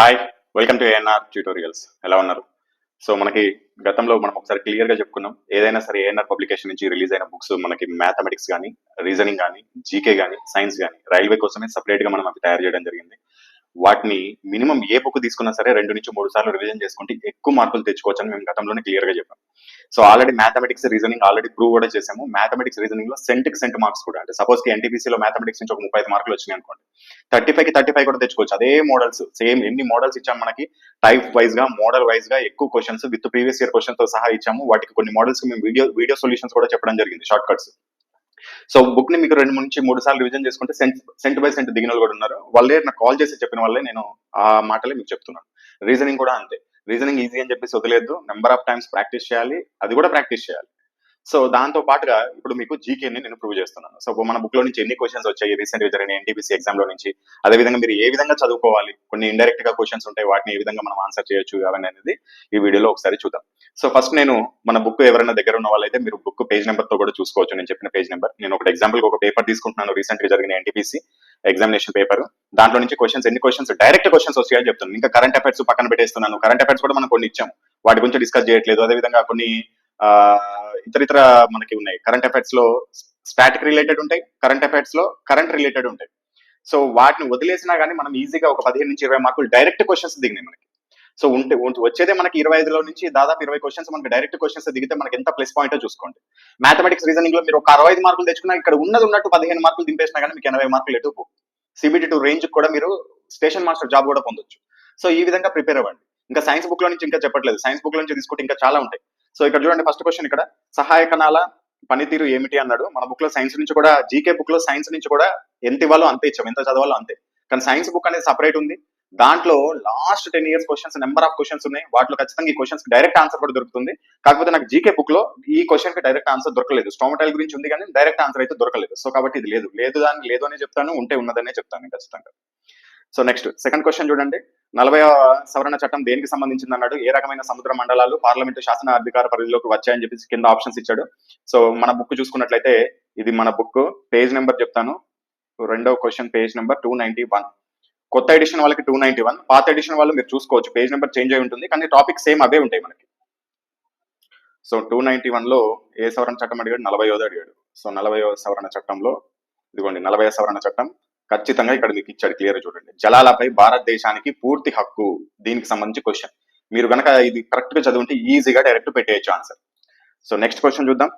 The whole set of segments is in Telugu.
Hi, welcome to ANR tutorials. ఎలా ఉన్నారు? సో మనకి గతంలో మనం ఒకసారి క్లియర్ గా చెప్పుకున్నాం. ఏదైనా సరే ఏఎన్ఆర్ పబ్లికేషన్ నుంచి రిలీజ్ అయిన బుక్స్ మనకి మ్యాథమెటిక్స్ కానీ, రీజనింగ్ కానీ, జీకే కానీ, సైన్స్ కానీ, రైల్వే కోసమే సపరేట్ గా మనం అవి తయారు చేయడం జరిగింది. వాటిని మినిమం ఏ బుక్ తీసుకున్నా సరే 2 నుంచి 3 సార్లు రివిజన్ చేసుకుంటే ఎక్కువ మార్కులు తెచ్చుకోవచ్చు అని మేము గతంలోనే క్లియర్ గా చెప్పాం. So already mathematics reasoning already prove కూడా చేసాము. మ్యాథమెటిక్స్ రీజనింగ్ లో సెంట్ మార్క్స్ కూడా, అంటే సపోజ్ కి ఎన్టీపీసీలో మ్యాథమెటిక్స్ నుంచి ఒక 35 మార్కులు వచ్చినాయి అనుకోండి, 35కి 35 కూడా తెచ్చుకోవచ్చు. అదే మోడల్స్, సేమ్ ఎన్ని మోడల్స్ ఇచ్చాము మనకి, టైప్ వైజ్ గా, మోడల్ వైజ్ గా ఎక్కువ questions with previous year question తో సహా ఇచ్చాము. వాటికి కొన్ని మోడల్స్ కి మేము వీడియో సొల్యూషన్స్ కూడా చెప్పడం జరిగింది, షార్ట్ కట్స్. సో బుక్ ని మీకు 2 నుంచి 3 సార్లు రివిజన్ చేసుకుంటే సెంట్ బై సెంట్ దిగిన వాళ్ళు కూడా ఉన్నారు. వాళ్ళే నాకు కాల్ చేసి చెప్పిన వాళ్ళే నేను ఆ మాటలే మీకు చెప్తున్నాను. రీజనింగ్ కూడా అంతే. రీజనింగ్ ఈజీ అని చెప్పేసి వదిలేదు, నెంబర్ ఆఫ్ టైమ్స్ ప్రాక్టీస్ చేయాలి, అది కూడా ప్రాక్టీస్ చేయాలి. సో దాంతో పాటుగా ఇప్పుడు మీకు జీకేని నేను ప్రూవ్ చేస్తున్నాను. సో మన బుక్ లో నుంచి ఎన్ని క్వశ్చన్స్ వచ్చాయి రీసెంట్ గా జరిగిన ఎన్టీపీసీ ఎగ్జామ్ లో నుంచి, అదే విధంగా మీరు ఏ విధంగా చదువుకోవాలి, కొన్ని ఇండైరెక్ట్ గా క్వశ్చన్స్ ఉంటాయి, వాటిని ఏ విధంగా మనం ఆన్సర్ చేయొచ్చు అవన్నీ అనేది ఈ వీడియోలో ఒకసారి చూద్దాం. సో ఫస్ట్ నేను మన బుక్ ఎవరైనా దగ్గర ఉన్న వాళ్ళైతే మీరు బుక్ పేజ్ నెంబర్ తో కూడా చూసుకోవచ్చు. నేను చెప్పిన పేజ్ నెంబర్, నేను ఒక ఎగ్జాంపుల్ ఒక పేపర్ తీసుకుంటున్నాను, రీసెంట్ గా జరిగిన ఎన్టీపీసీ ఎగ్జామినేషన్ పేపర్. దాంట్లో నుంచి ఎన్ని క్వశ్చన్స్ డైరెక్ట్ క్వశ్చన్స్ వచ్చాయని చెప్తున్నాను. ఇంకా కరెంట్ అఫైర్స్ పక్కన పెట్టేస్తున్నాను. కరెంట్ అఫైర్స్ కూడా మనం కొన్ని ఇచ్చాము, వాటి గురించి డిస్కస్ చేయట్లేదు. అదేవిధంగా కొన్ని ఇతర మనకి ఉన్నాయి. కరెంట్ అఫైర్స్ లో స్టాటిక్ రిలేటెడ్ ఉంటాయి, కరెంట్ అఫైర్స్ లో కరెంట్ రిలేటెడ్ ఉంటాయి. సో వాటిని వదిలేసినా కానీ మనం ఈజీగా ఒక 15 నుంచి 20 మార్కులు డైరెక్ట్ క్వశ్చన్స్ దిగినాయి మనకి. సో వచ్చేదే మనకి 25లో నుంచి దాదాపు 20 క్వశ్చన్స్ మనకి డైరెక్ట్ క్వశ్చన్స్ దిగితే మనకి ఎంత ప్లస్ పాయింటో చూసుకోండి. మ్యాథమెటిక్స్ రీజనింగ్ లో మీరు ఒక 65 మార్కులు తెచ్చుకున్నా, ఇక్కడ ఉన్నట్టు 15 మార్కులు దింపేసినా కానీ మీకు 80 మార్కులు ఎటు సిబిటి 2 రేంజ్ కూడా మీరు స్టేషన్ మాస్టర్ జాబ్ కూడా పొందొచ్చు. సో ఈ విధంగా ప్రిపేర్ అవ్వండి. ఇంకా సైన్స్ బుక్ లో నుంచి ఇంకా చెప్పట్లేదు, సైన్స్ బుక్ లో నుంచి తీసుకుంటే ఇంకా చాలా ఉంటాయి. సో ఇక్కడ చూడండి, ఫస్ట్ క్వశ్చన్ ఇక్కడ, సహాయ కణాల పనితీరు ఏమిటి అన్నాడు. మన బుక్ లో సైన్స్ నుంచి కూడా, జీకే బుక్ లో సైన్స్ నుంచి కూడా ఎంత ఇవ్వాలో అంతే ఇచ్చాం, ఎంత చదవాలో అంతే. కానీ సైన్స్ బుక్ అనేది సపరేట్ ఉంది. దాంట్లో last 10 years questions, number of questions ఉన్నాయి. వాటిలో ఖచ్చితంగా ఈ క్వశ్చన్స్ డైరెక్ట్ ఆన్సర్ కూడా దొరుకుతుంది. కాకపోతే నాకు జీకే బుక్ లో ఈ క్వశ్చన్ కి డైరెక్ట్ ఆన్సర్ దొరకలేదు. స్టోమటైల్ గురించి ఉంది కానీ డైరెక్ట్ ఆన్సర్ అయితే దొరకలేదు. సో కాబట్టి ఇది లేదు అనే చెప్తాను, ఉంటే ఉన్నదనే చెప్తాను ఖచ్చితంగా. సో నెక్స్ట్ సెకండ్ క్వశ్చన్ చూడండి, 40వ సవరణ చట్టం దేనికి సంబంధించింది అన్నాడు. ఏ రకమైన సముద్ర మండలాలు పార్లమెంటు శాసన అధికార పరిధిలోకి వచ్చాయని చెప్పేసి కింద ఆప్షన్స్ ఇచ్చాడు. సో మన బుక్ చూసుకున్నట్లయితే, ఇది మన బుక్ పేజ్ నెంబర్ చెప్తాను. రెండో క్వశ్చన్ పేజ్ నెంబర్ 291. కొత్త ఎడిషన్ వాళ్ళకి 291, పాత ఎడిషన్ వాళ్ళు మీరు చూసుకోవచ్చు, పేజ్ నెంబర్ చేంజ్ అయి ఉంటుంది కానీ టాపిక్ సేమ్ అవే ఉంటాయి మనకి. సో 291 లో ఏ సవరణ చట్టం అడిగాడు, 40వ అడిగాడు. సో 40వ సవరణ చట్టంలో ఇదిగోండి, 40వ సవరణ చట్టం ఖచ్చితంగా ఇక్కడ మీకు ఇచ్చాడు, క్లియర్ చూడండి. జలాలపై భారతదేశానికి పూర్తి హక్కు, దీనికి సంబంధించి క్వశ్చన్. మీరు కనుక ఇది కరెక్ట్ గా చదువుంటే ఈజీగా డైరెక్ట్ పెట్టేయచ్చు ఆన్సర్. సో నెక్స్ట్ క్వశ్చన్ చూద్దాం.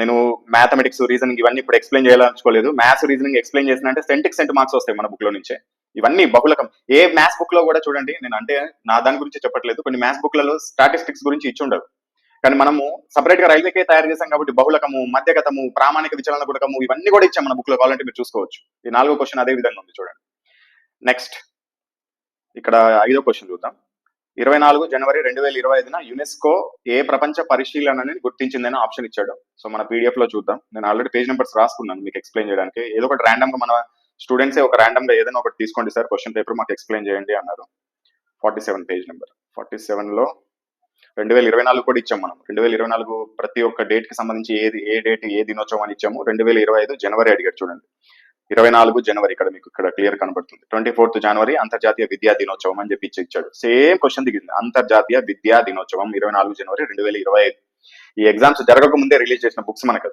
నేను మ్యాథమెటిక్స్ రీజనింగ్ ఇవన్నీ ఇప్పుడు ఎక్స్ప్లెయిన్ చేయాలనుకోలేదు. మ్యాథ్స్ రీజనింగ్ ఎక్స్ప్లెయిన్ చేసిన అంటే సెంట్ మార్క్స్ వస్తాయి మన బుక్ లో నుంచే. ఇవన్నీ బహుళకం. ఏ మ్యాథ్స్ బుక్ లో కూడా చూడండి, నేను అంటే నా దాని గురించి చెప్పట్లేదు, కొన్ని మ్యాథ్స్ బుక్లలో స్టాటిస్టిక్స్ గురించి ఇచ్చి ఉండదు. కానీ మనము సపరేట్ గా రైల్వేకే తయారు చేసాం కాబట్టి బహుళకము, మధ్యగతము, ప్రామాణిక విచలన గుణకము ఇవన్నీ కూడా ఇచ్చాం మన బుక్ లో, కావాలంటే మీరు చూసుకోవచ్చు. ఈ 4వ క్వశ్చన్ అదే విధంగా ఉంది చూడండి. నెక్స్ట్ ఇక్కడ 5వ క్వశ్చన్ చూద్దాం. 24 జనవరి 2025 యునెస్కో ఏ ప్రపంచ పరిశీలనని గుర్తించిందని ఆప్షన్ ఇచ్చాడు. సో మన పీడిఎఫ్ లో చూద్దాం. నేను ఆల్రెడీ పేజ్ నెంబర్స్ రాసుకున్నాను మీకు ఎక్స్ప్లెయిన్ చేయడానికి. ఏదో ఒకటి ర్యాండమ్ గా మన స్టూడెంట్సే ఒక ర్యాండమ్ గా ఏదైనా ఒకటి తీసుకోండి సార్, క్వశ్చన్ పేపర్ మాకు ఎక్స్ప్లెయిన్ చేయండి అన్నారు. 47 పేజ్ నెంబర్ 47 లో 2024 కూడా ఇచ్చాము మనం. 2024 ప్రతి ఒక్క డేట్ కి సంబంధించి ఏ డేట్ ఏ దినోత్సవం అని ఇచ్చాము. 2025 జనవరి అడిగాడు చూడండి. 24 జనవరి ఇక్కడ మీకు ఇక్కడ క్లియర్ కనబడుతుంది. 24th జనవరి అంతర్జాతీయ విద్యా దినోత్సవం అని చెప్పి ఇచ్చాడు. సేమ్ క్వశ్చన్ దిగింది, అంతర్జాతీయ విద్యా దినోత్సవం 24 జనవరి 2025. ఈ ఎగ్జామ్స్ జరగక ముందే రిలీజ్ చేసిన బుక్స్ మనకు.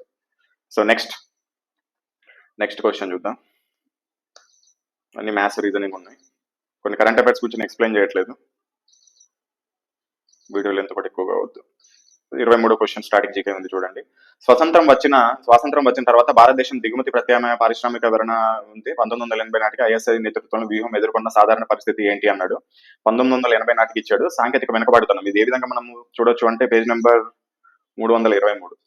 సో నెక్స్ట్ క్వశ్చన్ చూద్దాం. అన్ని మ్యాథ్స్ రీజనింగ్ ఉన్నాయి, కొన్ని కరెంట్ అఫైర్స్ గురించి ఎక్స్ప్లెయిన్ చేయట్లేదు, వీడియోలు ఎంత కూడా ఎక్కువగా వద్దు. 23వ క్వశ్చన్ స్టాటిక్ జీకే ఉంది చూడండి. స్వాతంత్రం వచ్చిన తర్వాత భారతదేశం దిగుమతి ప్రత్యామ్నాయ పారిశ్రామికీకరణ ఉంది. 1980 నాటికి ఐఎస్ఐ నేతృత్వంలో వ్యూహం ఎదుర్కొన్న సాధారణ పరిస్థితి ఏంటి అన్నాడు. 1980 నాటికి ఇచ్చాడు. సాంకేతిక వెనుకబడుతున్నాం, ఇది ఏ విధంగా మనం చూడొచ్చు అంటే పేజ్ నెంబర్ 323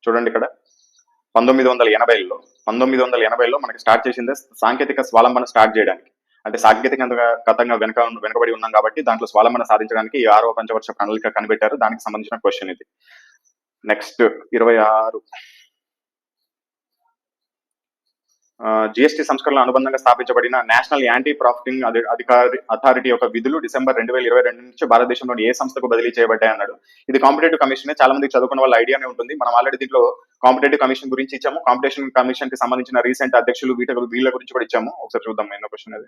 చూడండి. ఇక్కడ 1980లో మనకి స్టార్ట్ చేసిందే సాంకేతిక స్వావలంబన స్టార్ట్ చేయడానికి. అంటే సాంకేతికంగా వెనుకబడి ఉన్నాం కాబట్టి దాంట్లో స్వావలంబన సాధించడానికి ఈ 6వ పంచవర్ష ప్రణాళిక కనిపెట్టారు. దానికి సంబంధించిన క్వశ్చన్ ఇది. నెక్స్ట్ 26 జిఎస్టీ సంస్కరణల అనుబంధంగా స్థాపించబడిన నేషనల్ యాంటీ ప్రాఫిటింగ్ అథారిటీ యొక్క విధులు డిసెంబర్ 2022 నుంచి భారతదేశంలోని ఏ సంస్థకు బదిలీ చేయబడ్డాయి అన్నాడు. ఇది కాంపిటేటివ్ కమిషన్. చాలా మంది చదువుకున్న వాళ్ళ ఐడియానే ఉంటుంది. మనం ఆల్రెడీ దీంట్లో కాంపిటేటివ్ కమిషన్ గురించి ఇచ్చాము, కాంపిటీషన్ కమిషన్ కి సంబంధించిన రీసెంట్ అధ్యక్షులు వీళ్ళ గురించి కూడా ఇచ్చాము. ఒకసారి చూద్దాం ఎన్నో క్వశ్చన్ అది.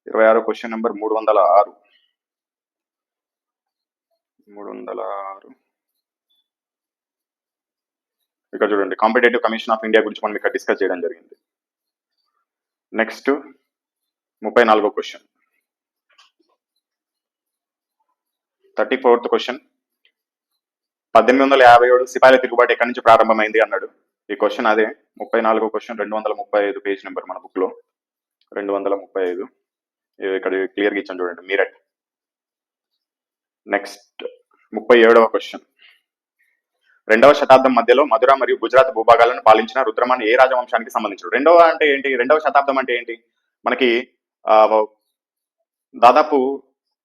26 క్వశ్చన్ నెంబర్ 306. ఇక్కడ చూడండి, కాంపిటేటివ్ కమిషన్ ఆఫ్ ఇండియా గురించి మనం ఇక్కడ డిస్కస్ చేయడం జరిగింది. నెక్స్ట్ 34 క్వశ్చన్, 34th క్వశ్చన్, 1857 సిపాయిల తిరుగుబాటు ఎక్కడి నుంచి ప్రారంభమైంది అన్నాడు. ఈ క్వశ్చన్ అదే. 34 క్వశ్చన్, 235 పేజ్ నెంబర్ మన బుక్ లో 235. ఇక్కడ క్లియర్ గా ఇచ్చాను చూడండి, మీరట్. నెక్స్ట్ 37వ క్వశ్చన్, 2వ శతాబ్దం మధ్యలో మధుర మరియు గుజరాత్ భూభాగాలను పాలించిన రుద్రమాన్ ఏ రాజవంశానికి సంబంధించారు? రెండవ అంటే ఏంటి? 2వ శతాబ్దం అంటే ఏంటి? మనకి దాదాపు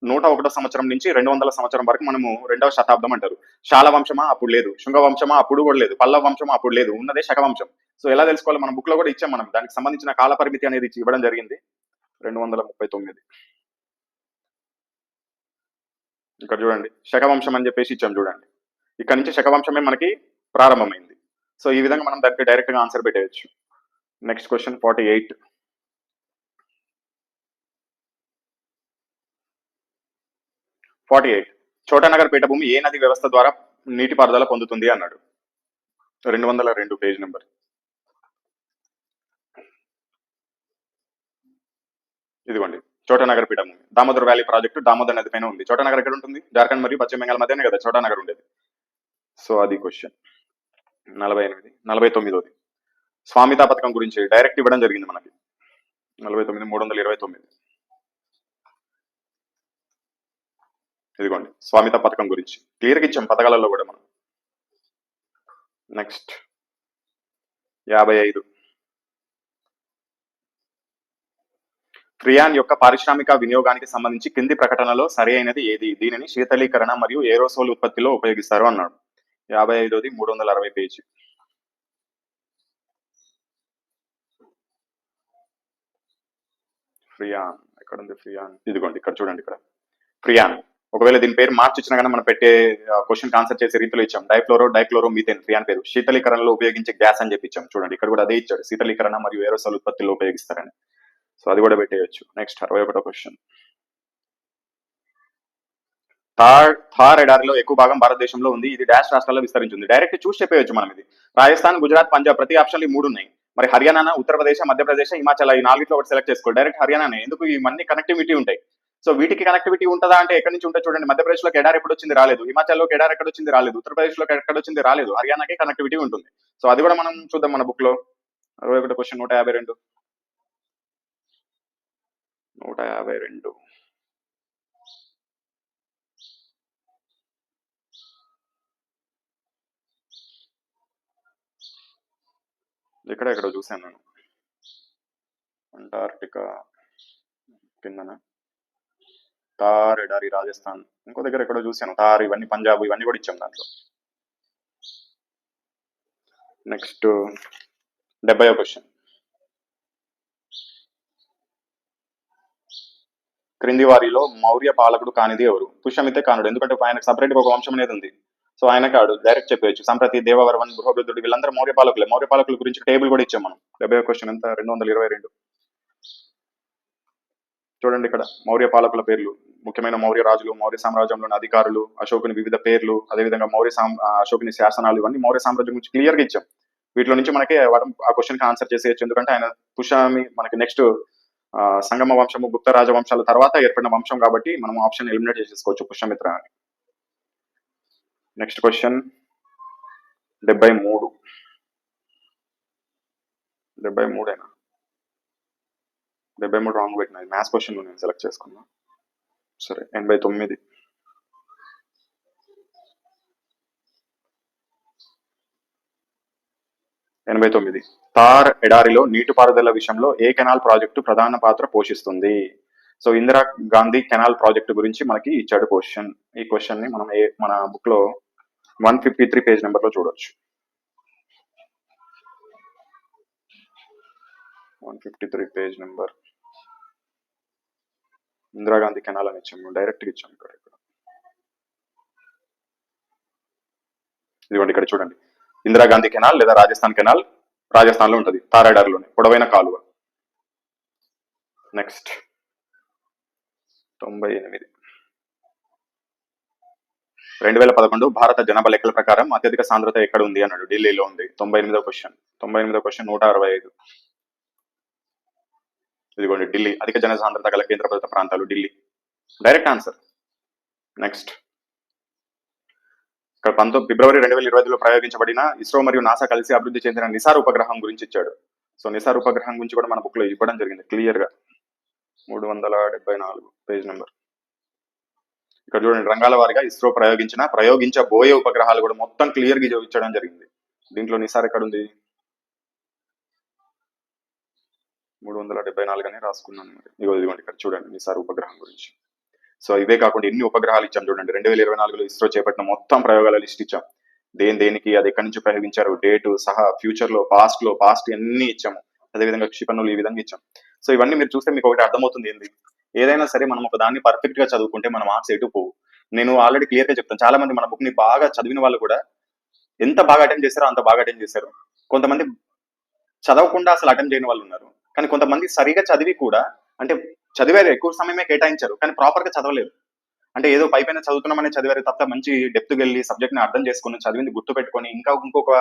101వ సంవత్సరం నుంచి 200వ సంవత్సరం వరకు మనము 2వ శతాబ్దం అంటారు. శాల వంశమా? అప్పుడు లేదు. శుంగ వంశమా? అప్పుడు కూడా లేదు. పల్లవ వంశమా? అప్పుడు లేదు. ఉన్నదే శక వంశం. సో ఎలా తెలుసుకోవాలి? మన బుక్ లో కూడా ఇచ్చాం మనం. దానికి సంబంధించిన కాల పరిమితి అనేది ఇవ్వడం జరిగింది. 239. ఇక్కడ చూడండి, శకవంశం అని చెప్పేసి ఇచ్చాం చూడండి. ఇక్కడ నుంచి శకవంశమే మనకి ప్రారంభమైంది. సో ఈ విధంగా మనం దానికి డైరెక్ట్ గా ఆన్సర్ పెట్టేయచ్చు. Next question 48. చోటానగర్ పీఠభూమి ఏ నది వ్యవస్థ ద్వారా నీటిపారుదల పొందుతుంది అన్నాడు. 202 పేజ్ నెంబర్. ఇదిగోండి, చోటానగర్ పీఠభూమి. దామోదర్ వ్యాలీ ప్రాజెక్టు దామోదర్ నది పైన ఉంది. చోటానగర్ ఎక్కడ ఉంటుంది? జార్ఖండ్ మరియు పశ్చిమ బెంగాల్ మధ్యనే కదా చోటానగర్ ఉండేది. సో అది క్వశ్చన్. 49. స్వామితా పథకం గురించి డైరెక్ట్ ఇవ్వడం జరిగింది మనకి. 49, 329. ఇదిగోండి, స్వామితా పథకం గురించి క్లియర్గా ఇచ్చాం పథకాలలో కూడా మనం. నెక్స్ట్ 55. ఫ్రియాన్ యొక్క పారిశ్రామిక వినియోగానికి సంబంధించి కింది ప్రకటనలో సరి అయినది ఏది? దీనిని శీతలీకరణ మరియు ఏరోసోల్ ఉత్పత్తిలో ఉపయోగిస్తారు అన్నాడు. 55ది 360 పేజీ. ఫ్రియాన్ ఎక్కడ ఉంది? ఫ్రియాన్ ఇదిగోండి, ఇక్కడ చూడండి. ఇక్కడ ఫ్రియాన్, ఒకవేళ దీని పేరు మార్చి ఇచ్చినా కానీ మనం పెట్టే క్వశ్చన్ ఆన్సర్ చేసే రీతిలో ఇచ్చాం. డైక్లోరో మీథేన్ ఫ్రియాన్ పేరు. శీతలీకరణలో ఉపయోగించే గ్యాస్ అని చెప్పి ఇచ్చాం చూడండి. ఇక్కడ కూడా అదే ఇచ్చాడు, శీతలీకరణ మరియు ఏరోసోల్ ఉత్పత్తిలో ఉపయోగిస్తారని. సో అది కూడా పెట్టేయచ్చు. నెక్స్ట్ 61వ క్వశ్చన్, థార్ ఎడారిలో ఎక్కువ భాగం భారతదేశంలో ఉంది. ఇది డాష్ రాష్ట్రాల్లో విస్తరించింది. డైరెక్ట్ చూసి చెప్పేయచ్చు మనం. ఇది రాజస్థాన్, గుజరాత్, పంజాబ్. ప్రతి ఆప్షన్ 3 ఉన్నాయి. మరి హర్యానా, ఉత్తరప్రదేశ్, మధ్యప్రదేశ్, హిమాచల్ ఈ 4 ఒకటి సెలెక్ట్ చేసుకో. డైరెక్ట్ హర్యానానే. ఎందుకు? ఇవన్నీ కనెక్టివిటీ ఉంటాయి. సో వీటికి కనెక్టివిటీ ఉంటుందా అంటే ఎక్కడి నుంచి ఉంటుంది చూడండి. మధ్యప్రదేశ్ లో ఎడారి ఎప్పుడు వచ్చింది? రాలేదు. హిమాచల్లో ఎడారి ఎక్కడ వచ్చింది? రాలేదు. ఉత్తరప్రదేశ్ లో ఎక్కడ వచ్చింది? రాలేదు. హర్యానాకి కనెక్టివిటీ ఉంటుంది. సో అది కూడా మనం చూద్దాం మన బుక్ లో. 61 క్వశ్చన్ 152. ఎక్కడెక్కడ చూశాను నేను. అంటార్టికా కిందన, థార్ ఎడారి రాజస్థాన్, ఇంకో దగ్గర ఎక్కడో చూశాను. థార్, ఇవన్నీ పంజాబ్, ఇవన్నీ కూడా ఇచ్చాం దాంట్లో. నెక్స్ట్ 70వ క్వశ్చన్, క్రింది వారిలో మౌర్య పాలకుడు కానిది ఎవరు? పుష్యమితే కానుడు. ఎందుకంటే ఆయనకు సపరేట్ ఒక వంశం అనేది ఉంది. సో ఆయన కాడు, డైరెక్ట్ చెప్పేయచ్చు. సంప్రతి, దేవవర్మన్, బృహబుద్ధుడు, వీళ్ళందరూ మౌర్య పాలకులే. మౌర్య పాలకుల గురించి టేబుల్ కూడా ఇచ్చాం మనం. 70వ క్వశ్చన్ ఎంత? 222. చూడండి, ఇక్కడ మౌర్య పాలకుల పేర్లు, ముఖ్యమైన మౌర్య రాజులు, మౌర్య సామ్రాజ్యంలోని అధికారులు, అశోకుని వివిధ పేర్లు, అదేవిధంగా అశోకుని శాసనాలు, ఇవన్నీ మౌర్య సామ్రాజ్యం గురించి క్లియర్ గా ఇచ్చాం. వీటిలో నుంచి మనకి ఆ క్వశ్చన్ కి ఆన్సర్ చేసేయచ్చు. ఎందుకంటే ఆయన పుష్యమి మనకి నెక్స్ట్ సంగమ వంశము, గుప్త రాజవంశాల తర్వాత ఏర్పడిన వంశం కాబట్టి మనం ఆప్షన్ ఎలిమినేట్ చేసేసుకోవచ్చు, పుష్యమిత్ర అని. Next question 73. 73 73 రాంగ్ పెట్టిన. మ్యాథ్స్ క్వశ్చన్ నేను సెలెక్ట్ చేసుకున్నా. సరే, 89. 89. థార్ ఎడారిలో నీటిపారుదల విషయంలో ఏ కెనాల్ ప్రాజెక్టు ప్రధాన పాత్ర పోషిస్తుంది? So Indira Gandhi canal project గురించి మనకి ఇచ్చాడు క్వశ్చన్. ఈ క్వశ్చన్ ని మనం మన బుక్ లో 153 పేజ్ నెంబర్ లో చూడొచ్చు. 153 పేజ్ నెంబర్. ఇందిరాగాంధీ కెనాల్ అని ఇచ్చాము, డైరెక్ట్ గా ఇచ్చాము. ఇక్కడ ఇదిగోండి ఇక్కడ చూడండి, ఇందిరాగాంధీ కెనాల్ లేదా రాజస్థాన్ కెనాల్ రాజస్థాన్ లో ఉంటుంది, తారాడార్లోనే పొడవైన కాలువ. నెక్స్ట్ 98. 2011 భారత జనాభా లెక్కల ప్రకారం అత్యధిక సాంద్రత ఎక్కడ ఉంది అన్నాడు. ఢిల్లీలో ఉంది. 98వ క్వశ్చన్. 160. ఇదిగోండి ఢిల్లీ. అధిక జన సాంద్రత గల కేంద్రపాలిత ప్రాంతాలు ఢిల్లీ. Direct answer. నెక్స్ట్ ఇక్కడ ఫిబ్రవరి 2020లో ప్రయోగించబడిన ఇస్రో మరియు నాసా కలిసి అభివృద్ధి చెందిన నిసార్ ఉపగ్రహం గురించి ఇచ్చాడు. సో నిసార్ ఉపగ్రహం గురించి కూడా మన బుక్ లో ఇవ్వడం జరిగింది క్లియర్ గా. 374 పేజ్ నెంబర్. ఇక్కడ చూడండి రంగాల వారిగా ఇస్రో ప్రయోగించబోయే ఉపగ్రహాలు కూడా మొత్తం క్లియర్ గా ఇచ్చడం జరిగింది. దీంట్లో నిసార్ ఎక్కడ ఉంది? 374 అని రాసుకున్నాను. ఇదిగోండి ఇక్కడ చూడండి నిసార్ ఉపగ్రహం గురించి. సో ఇవే కాకుండా ఎన్ని ఉపగ్రహాలు ఇచ్చాం చూడండి. 2024లో ఇస్రో చేపట్టిన మొత్తం ప్రయోగాల లిస్ట్ ఇచ్చాం. దేనికి అది ఎక్కడి నుంచి ప్రయోగించారు, డేటు సహా, ఫ్యూచర్ లో పాస్ట్ అన్ని ఇచ్చాము. అదేవిధంగా క్షిపణులు ఈ విధంగా ఇచ్చాం. సో ఇవన్నీ మీరు చూస్తే మీకు ఒకటి అర్థమవుతుంది ఏంది, ఏదైనా సరే మనం ఒక దాన్ని పర్ఫెక్ట్ గా చదువుకుంటే మన మార్క్స్ ఎటు పోవు. నేను ఆల్రెడీ క్లియర్ గా చెప్తాను, చాలా మంది మన బుక్ ని బాగా చదివిన వాళ్ళు కూడా ఎంత బాగా అటెండ్ చేశారో అంత బాగా అటెండ్ చేశారు. కొంతమంది చదవకుండా అసలు అటెండ్ చేయని వాళ్ళు ఉన్నారు. కానీ కొంతమంది సరిగా చదివి కూడా, అంటే చదివారు, ఎక్కువ సమయమే కేటాయించారు కానీ ప్రాపర్ గా చదవలేదు. అంటే ఏదో పైపైన చదువుతున్నామని చదివారు తప్ప మంచి డెప్త్ వెళ్ళి సబ్జెక్ట్ ని అర్థం చేసుకుని చదివింది గుర్తు పెట్టుకొని ఇంకొక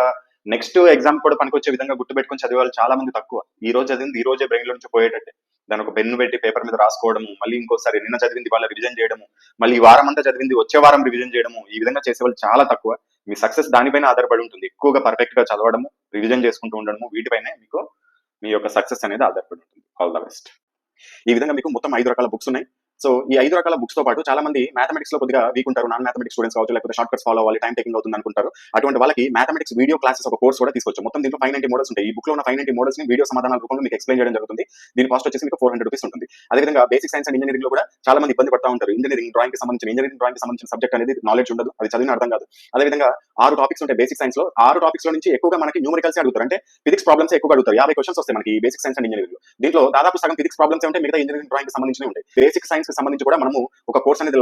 నెక్స్ట్ ఎగ్జామ్ కూడా పనికొచ్చే విధంగా గుర్తు పెట్టుకొని చదివే వాళ్ళు చాలా మంది తక్కువ. ఈ రోజు చదివింది ఈ రోజే బ్రెయిన్ లో నుంచి పోయేటట్టే. దాని ఒక పెన్ను పెట్టి పేపర్ మీద రాసుకోవడము, మళ్ళీ ఇంకోసారి నిన్న చదివింది వాళ్ళ రివిజన్ చేయడము, మళ్ళీ ఈ వారం అంతా చదివింది వచ్చే వారం రివిజన్ చేయడము, ఈ విధంగా చేసే వాళ్ళు చాలా తక్కువ. మీ సక్సెస్ దానిపైన ఆధారపడి ఉంటుంది. ఎక్కువగా పర్ఫెక్ట్ గా చదవడము, రివిజన్ చేసుకుంటూ ఉండడము, వీటిపైనే మీకు మీ యొక్క సక్సెస్ అనేది ఆధారపడి ఉంటుంది. All the best. ఈ విధంగా మీకు మొత్తం 5 రకాల బుక్స్ ఉన్నాయి. సో ఈ 5 రకాల బుక్స్ తో పాటు చాలా మంది మ్యాథమెటిక్స్ లో కొద్దిగా వీక్ ఉంటారు, నాన్ మ్యాథమెటిక్స్ స్టూడెంట్స్ కావచ్చు, లేకపోతే షార్ట్ కట్స్ ఫాలో అవ్వాలి, టైం టేకింగ్ అవుతుంది అనుకుంటారు. అటువంటి వాళ్ళకి మ్యాథమెటిక్స్ వీడియో క్లాసెస్ ఒక కోర్స్ కూడా తీసుకోవచ్చు. మొత్తం దీంట్లో 590 మోడల్స్ ఉంటాయి. ఈ బుక్ లో ఉన్న 590 మోడల్స్ ని వీడియో సమాధానాల రూపంలో మీకు ఎక్స్ప్లెయిన్ చేయడం జరుగుతుంది. దీని కాస్ట్ వచ్చేసి మీకు 400 రూపీస్ ఉంటుంది. అదేవిధంగా బేసిక్ సైన్స్ అండ్ ఇంజనీరింగ్ లో కూడా చాలా మంది ఇబ్బంది పడతా ఉంటారు. ఇంజనీరింగ్ డ్రాయింగ్ కి సంబంధించిన సబ్జెక్ట్ అనేది నాలెడ్జ్ ఉండదు, అది చదివిన అర్థం కాదు. అదేవిధంగా 6 టాపిక్స్ ఉంటాయి బేసిక్ సైన్స్ లో. 6 టాపిక్స్ లో నుంచి ఎక్కువగా మనకి న్యూమరికల్స్ అడుగుతారు, అంటే ఫిజిక్స్ ప్రాబ్లమ్స్ ఎక్కువగా అడుగుతారు. 50 క్వశ్చన్స్ వస్తాయి మనకి బేసిక్ సైన్స్ అండ్ ఇంజనీరింగ్ లో. దీంట్లో దాదాపు సగం ఫిజిక్స్ ప్రాబ్లమ్స్ ఉంటాయి, మిగతా ఇంజనీరింగ్ డ్రాయింగ్ కి సంబంధించి ఉంటాయి. బేసిక్ సైన్స్ కి సంబంధించి కూడా మనము ఒక కోర్స్ అనేది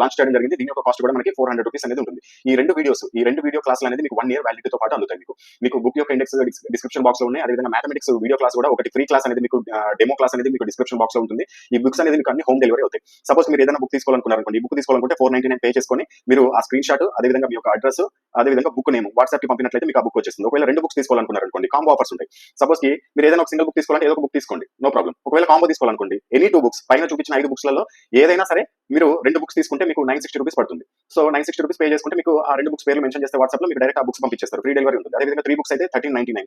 లాంచ్ చేయడం జరిగింది. దీని యొక్క కాస్ట్ కూడా మనకి 400 రూపీస్ అనేది ఉంటుంది. ఈ రెండు వీడియో క్లాసులు అనేది మీకు 1 year వ్యాలిడిటీతో పాటు అందుతాయి. మీకు బుక్ యొక్క ఇండెక్స్ డిస్క్రిప్షన్ బాక్స్ లో ఉన్నాయి. అదేవిధంగా మ్యాథమెటిక్స్ వీడియో క్లాస్ కూడా ఒకటి ఫ్రీ క్లాస్ అనేది మీకు, డెమో క్లాస్ అనేది మీకు డిస్క్రిప్షన్ బాక్స్ లో ఉంటుంది. ఈ బుక్స్ అనేది మీకు అన్ని హోమ్ డెలివరీ అవుతాయి. సపోజ్ మీరు ఏదైనా బుక్ తీసుకోవాలనుకున్నారనుకోండి, ఈ బుక్ తీసుకోవాలనుకుంటే 499 పే చేసుకొని మీరు ఆ స్క్రీన్ షాట్, అదేవిధంగా మీ యొక్క అడ్రస్, అదేవిధంగా బుక్ నేమ్ వాట్సాప్ కి పంపినట్లయితే మీకు ఆ బుక్ వచ్చేస్తుంది. ఒకవేళ 2 బుక్స్ తీసుకోవాలనుకున్నారనుకోండి, కాంబో ఆఫర్స్ ఉంటాయి. సపోజ్ కి మీరు ఏదైనా ఒక సింగిల్ బుక్ తీసుకోవాలంటే ఏదో ఒక బుక్ తీసుకోండి, నో ప్రాబ్లం. ఒకవేళ కాంబో తీసుకోవాలనుకోండి, ఎనీ 2 బుక్స్, పైన చూపించిన 5 బుక్స్ లలో ఏదైనా సరే మీరు 2 బుక్స్ తీసుకుంటే మీకు 960 రూపీస్ పడుతుంది. సో 960 రూపీస్ పే చేసుకుంటే మీకు ఆ 2 బుక్స్ పేర్లు మెన్షన్ చేస్తే వాట్సాప్ లో మీకు డైరెక్ట్ ఆ బుక్స్ పంపించేస్తారు, ఫ్రీ డెలివరీ ఉంటుంది. అదేవిధంగా 3 బుక్స్ అయితే 1399,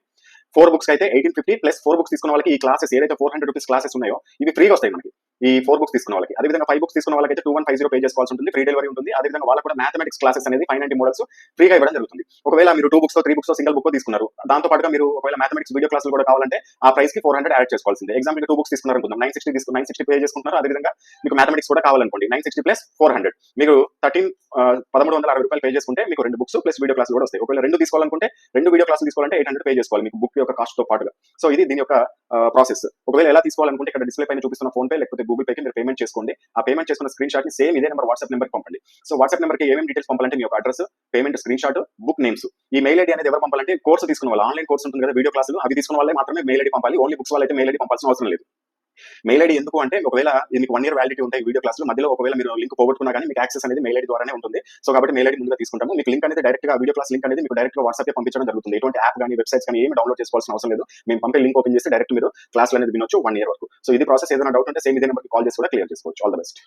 4 బుక్స్ అయితే 1850 ప్లస్ 4 బుక్స్ తీసుకున్న వాళ్ళకి ఈ క్లాసెస్ ఏదైతే 400 రూపీస్ క్లాసెస్ ఉన్నాయో ఇవి ఫ్రీగా వస్తాయి మనకి, ఈ 4 బుక్స్ తీసుకున్న వాళ్ళకి. అదేవిధంగా 5 బుక్స్ తీసుకున్న వాళ్ళకి అయితే 2150 పే చేసుకోవాల్సి ఉంటుంది, ఫ్రీ డెలివరీ ఉంటుంది. అదేవిధంగా వాళ్ళకి కూడా మ్యాథమెటిక్స్ క్లాసెస్ అనేది 590 మోడల్స్ ఫ్రీగా ఇవ్వడం జరుగుతుంది. ఒకవేళ మీరు 2 బుక్స్ 3 బుక్స్ సింగిల్ బుక్ తీసుకున్నారు, దాంతో పాటుగా మీరు ఒకవేళ మ్యాథమెటిక్స్ వీడియో క్లాసులు కూడా కావాలంటే ఆ ప్రైస్ కి 400 యాడ్ చేసుకోవాల్సిందే. ఎగ్జాంపుల్ 2 బుక్స్ తీసుకున్నారు అనుకుందాం, 960 పే చేసుకుంటున్నారు. అదేవిధంగా మీకు మ్యాథమెటిక్స్ కూడా కావాలనుకోండి, 960 ప్లస్ 400 మీకు 1360 రూపాయలు పే చేసుకుంటే మీకు 2 బుక్స్ ప్లస్ వీడియో క్లాసులు కూడా వస్తాయి. ఒకవేళ 2 తీసుకోవాలనుకుంటే 2 వీడియో క్లాసులు తీసుకోవాలంటే 800 పే చేసుకోవాలి మీకు బుక్ యొక్క కాస్ట్ తో పాటుగా. సో ఇది దీని యొక్క ప్రాసెస్. ఒకవేళ ఎలా తీసుకోవాలనుకుంటే ఇక్కడ డిస్ప్లే పైన చూపిస్తున్న ఫోన్ పే లేకపోతే గూగుల్ పే కి మీరు పేమెంట్ చేసుకోండి. ఆ పేమెంట్ చేసుకున్న స్క్రీన్ షాట్ ని సేమ్ ఇదే నెంబర్ వాట్సాప్ నెంబర్ కి పంపండి. సో వాట్సాప్ నెంబర్ కి ఏమేమి డీటెయిల్స్ పంపాలంటే మీ యొక్క address, payment screen shot, book names. ఈ మెయిల్ ఐడి అనేది ఎవరు పంపాలంటే కోర్సు తీసుకున్న వాళ్ళు, ఆన్లైన్ కోర్స్ ఉంటుంది కదా వీడియో క్లాసులు, అవి తీసుకున్న వాళ్ళే మాత్రమే మెయిల్ ఐడి పంపాలి. ఓన్లీ బుక్స్ వాళ్ళైతే మెయిల్ ఐడి పంపాల్సిన అవసరం లేదు. మెయిల్ ఐడి ఎందుకు అంటే ఒకవేళ మీకు 1 year వ్యాలిడిటీ ఉంటాయి వీడియో క్లాసులు, మధ్యలో ఒకవేళ మీరు లింక్ పోగొట్టుకున్నా కానీ మీకు యాక్సెస్ అనేది మెయిల్ ఐడి ద్వారానే ఉంటుంది. సో కాబట్టి మెయిల్ ఐడి ముందుగా తీసుకుంటాము. మీకు లింక్ అనేది డైరెక్ట్ గా వీడియో క్లాస్ లింక్ అనేది మీకు డైరెక్ట్ గా వాట్సాప్ పంపించడం జరుగుతుంది. ఎటువంటి యాప్ కానీ వెబ్సైట్స్ కానీ ఏమి డౌన్లోడ్ చేసుకోవాల్సిన అవసరం లేదు. మేము పంపే లింక్ ఓపెన్ చేస్తే డైరెక్ట్ మీరు క్లాసులు అనేది వినొచ్చు 1 year వరకు. సో ఇది ప్రాసెస్. ఏదైనా డౌట్ ఉంటే సేమ్ ఇదే నెంబర్కి కాల్ చేసి కూడా క్లియర్ చేసుకోవచ్చు. All the best.